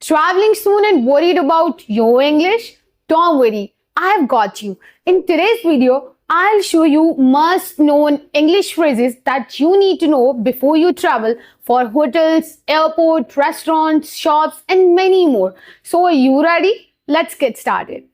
Traveling soon and worried about your English? Don't worry, I've got you. In today's video, I'll show you must-known English phrases that you need to know before you travel for hotels, airport, restaurants, shops, and many more. So are you ready? Let's get started.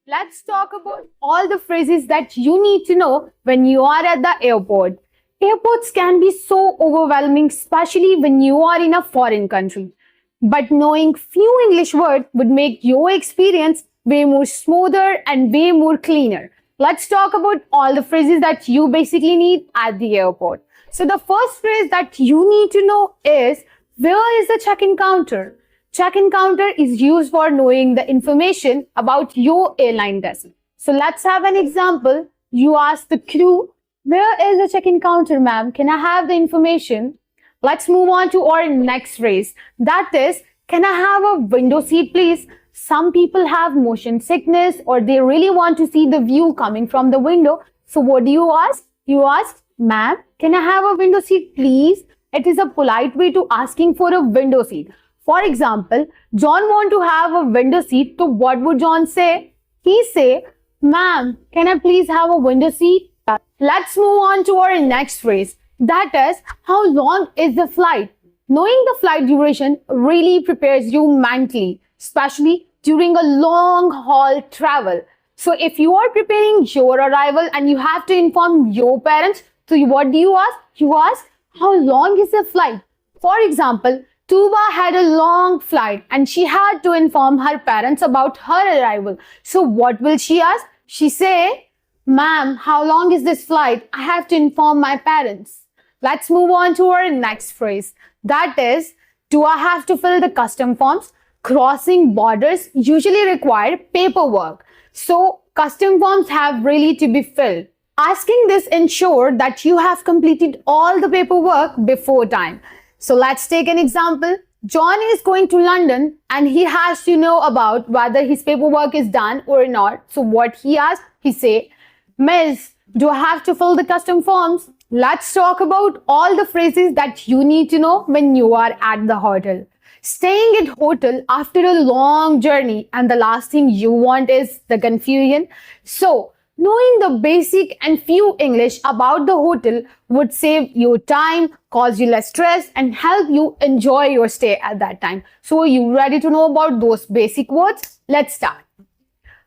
Let's talk about all the phrases that you need to know when you are at the airport. Airports can be so overwhelming, especially when you are in a foreign country. But knowing few English words would make your experience way more smoother and way more cleaner. Let's talk about all the phrases that you basically need at the airport. So the first phrase that you need to know is, where is the check-in counter? Check-in counter is used for knowing the information about your airline desk. So let's have an example. You ask the crew, where is the check-in counter, ma'am? Can I have the information? Let's move on to our next phrase. That is, can I have a window seat, please? Some people have motion sickness or they really want to see the view coming from the window. So what do you ask? You ask, ma'am, can I have a window seat, please? It is a polite way to asking for a window seat. For example, John want to have a window seat. So what would John say? He say, ma'am, can I please have a window seat? Let's move on to our next phrase. That is, how long is the flight? Knowing the flight duration really prepares you mentally, especially during a long haul travel. So if you are preparing your arrival and you have to inform your parents, so what do you ask? You ask, how long is the flight? For example, Tuba had a long flight and she had to inform her parents about her arrival. So what will she ask? She say, ma'am, how long is this flight? I have to inform my parents. Let's move on to our next phrase. That is, do I have to fill the custom forms? Crossing borders usually require paperwork. So custom forms have really to be filled. Asking this ensures that you have completed all the paperwork before time. So let's take an example. John is going to London and he has to know about whether his paperwork is done or not. So what he asks, he say, Miss, do I have to fill the custom forms? Let's talk about all the phrases that you need to know when you are at the hotel. Staying at hotel after a long journey and the last thing you want is the confusion. So, knowing the basic and few English about the hotel would save you time, cause you less stress and help you enjoy your stay at that time. So, are you ready to know about those basic words? Let's start.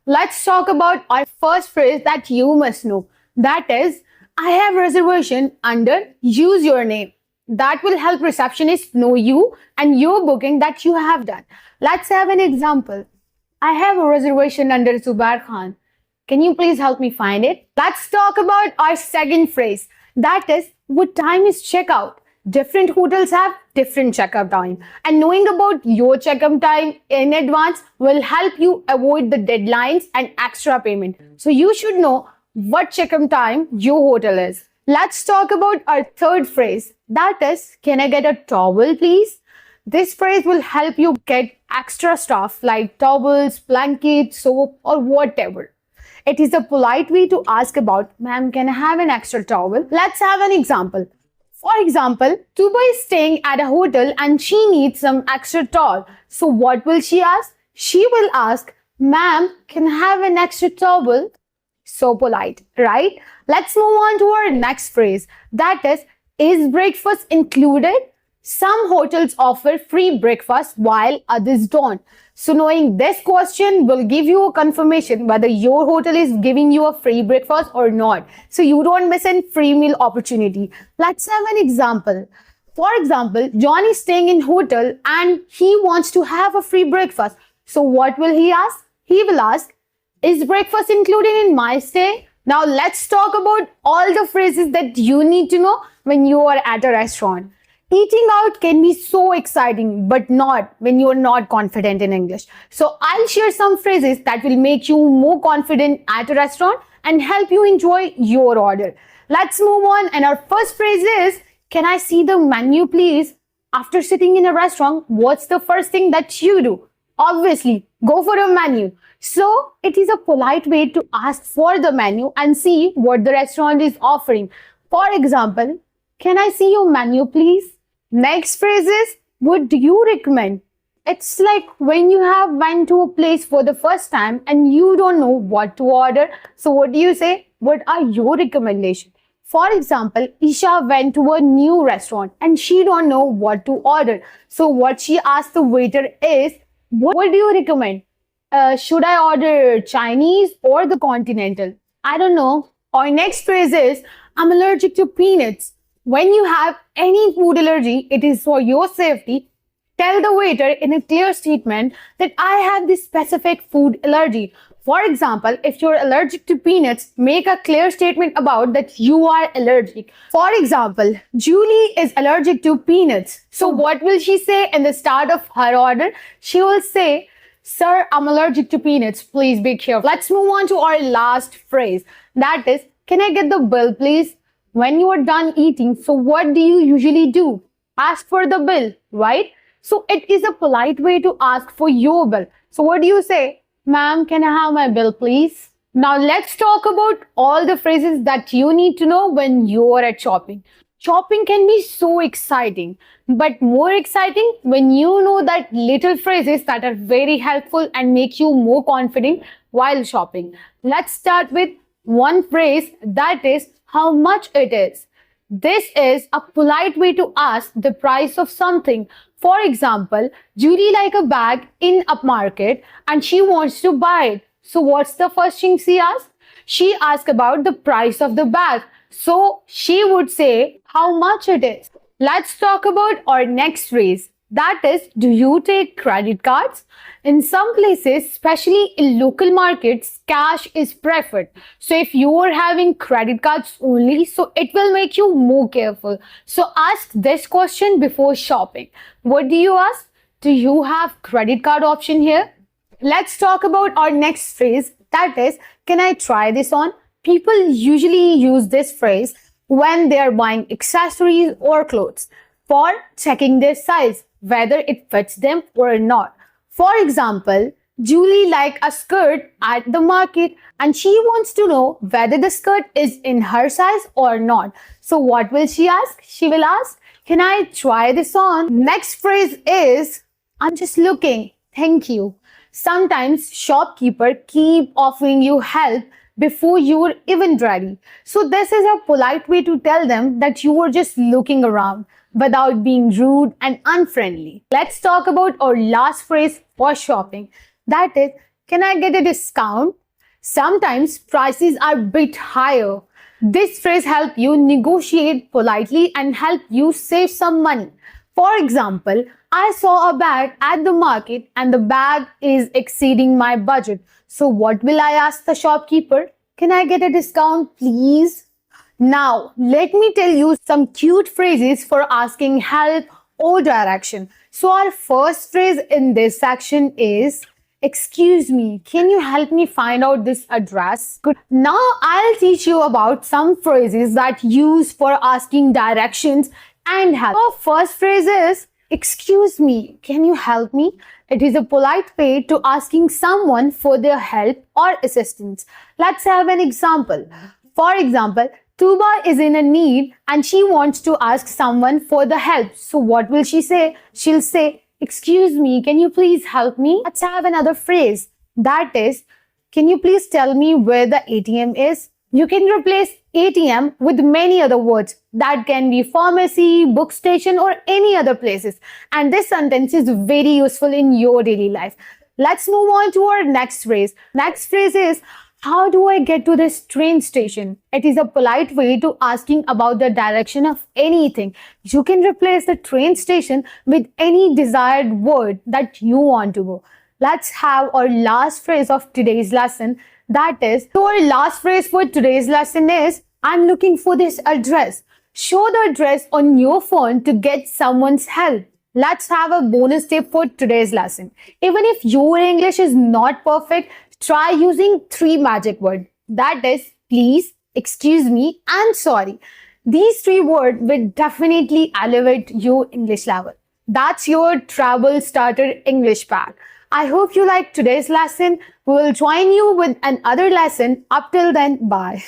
Let's talk about our first phrase that you must know. That is, I have a reservation under use your name. That will help receptionists know you and your booking that you have done. Let's have an example. I have a reservation under Zubair Khan. Can you please help me find it? Let's talk about our second phrase. That is, what time is checkout? Different hotels have different checkout time. And knowing about your checkout time in advance will help you avoid the deadlines and extra payment. So you should know what check-in time your hotel is. Let's talk about our third phrase. That is, can I get a towel, please? This phrase will help you get extra stuff like towels, blankets, soap, or whatever. It is a polite way to ask about, ma'am, can I have an extra towel? Let's have an example. For example, Tuba is staying at a hotel and she needs some extra towel. So what will she ask? She will ask, ma'am, can I have an extra towel? So polite, right? Let's move on to our next phrase. That is breakfast included? Some hotels offer free breakfast while others don't. So knowing this question will give you a confirmation whether your hotel is giving you a free breakfast or not. So you don't miss a free meal opportunity. Let's have an example. For example, John is staying in hotel and he wants to have a free breakfast. So what will he ask? He will ask, is breakfast included in my stay? Now let's talk about all the phrases that you need to know when you are at a restaurant. Eating out can be so exciting, but not when you are not confident in English. So I'll share some phrases that will make you more confident at a restaurant and help you enjoy your order. Let's move on, and our first phrase is, can I see the menu, please? After sitting in a restaurant, what's the first thing that you do? Obviously, go for a menu. So it is a polite way to ask for the menu and see what the restaurant is offering. For example, can I see your menu, please? Next phrase is, what do you recommend? It's like when you have went to a place for the first time and you don't know what to order. So what do you say? What are your recommendations? For example, Isha went to a new restaurant and she don't know what to order. So what she asked the waiter is, what do you recommend? Should I order Chinese or the continental? I don't know. Our next phrase is, I'm allergic to peanuts. When you have any food allergy, it is for your safety. Tell the waiter in a clear statement that I have this specific food allergy. For example, if you're allergic to peanuts, make a clear statement about that you are allergic. For example, Julie is allergic to peanuts. So what will she say in the start of her order? She will say, Sir, I'm allergic to peanuts. Please be careful. Let's move on to our last phrase. That is, can I get the bill, please? When you are done eating, so what do you usually do? Ask for the bill, right? So it is a polite way to ask for your bill. So what do you say? Ma'am, can I have my bill, please? Now let's talk about all the phrases that you need to know when you are at shopping. Shopping can be so exciting, but more exciting when you know that little phrases that are very helpful and make you more confident while shopping. Let's start with one phrase, that is how much it is. This is a polite way to ask the price of something. For example, Judy likes a bag in a market and she wants to buy it. So what's the first thing she asks? She asks about the price of the bag. So she would say how much it is. Let's talk about our next phrase. That is, do you take credit cards? In some places, especially in local markets, cash is preferred. So if you are having credit cards only, so it will make you more careful. So ask this question before shopping. What do you ask? Do you have credit card option here? Let's talk about our next phrase. That is, can I try this on? People usually use this phrase when they are buying accessories or clothes for checking their size, whether it fits them or not. For example, Julie likes a skirt at the market and she wants to know whether the skirt is in her size or not. So what will she ask? She will ask, can I try this on? Next phrase is, I'm just looking. Thank you. Sometimes shopkeeper keep offering you help before you are even ready. So this is a polite way to tell them that you are just looking around without being rude and unfriendly. Let's talk about our last phrase for shopping. That is, can I get a discount? Sometimes prices are a bit higher. This phrase helps you negotiate politely and help you save some money. For example, I saw a bag at the market and the bag is exceeding my budget. So what will I ask the shopkeeper? Can I get a discount, please? Now, let me tell you some cute phrases for asking help or direction. So our first phrase in this section is, excuse me, can you help me find out this address? Good. Now I'll teach you about some phrases that use for asking directions and help. Our first phrase is, excuse me, can you help me? It is a polite way to asking someone for their help or assistance. Let's have an example. For example, Tuba is in a need and she wants to ask someone for the help. So what will she say? She'll say, excuse me, can you please help me? Let's have another phrase. That is, can you please tell me where the ATM is? You can replace ATM with many other words. That can be pharmacy, book station or any other places. And this sentence is very useful in your daily life. Let's move on to our next phrase. Next phrase is, how do I get to this train station? It is a polite way to asking about the direction of anything. You can replace the train station with any desired word that you want to go. Let's have our last phrase of today's lesson. That is, so our last phrase for today's lesson is, I'm looking for this address. Show the address on your phone to get someone's help. Let's have a bonus tip for today's lesson. Even if your English is not perfect, try using 3 magic words. That is, please, excuse me, and sorry. These 3 words will definitely elevate your English level. That's your Travel Starter English pack. I hope you liked today's lesson. We will join you with another lesson. Up till then, bye.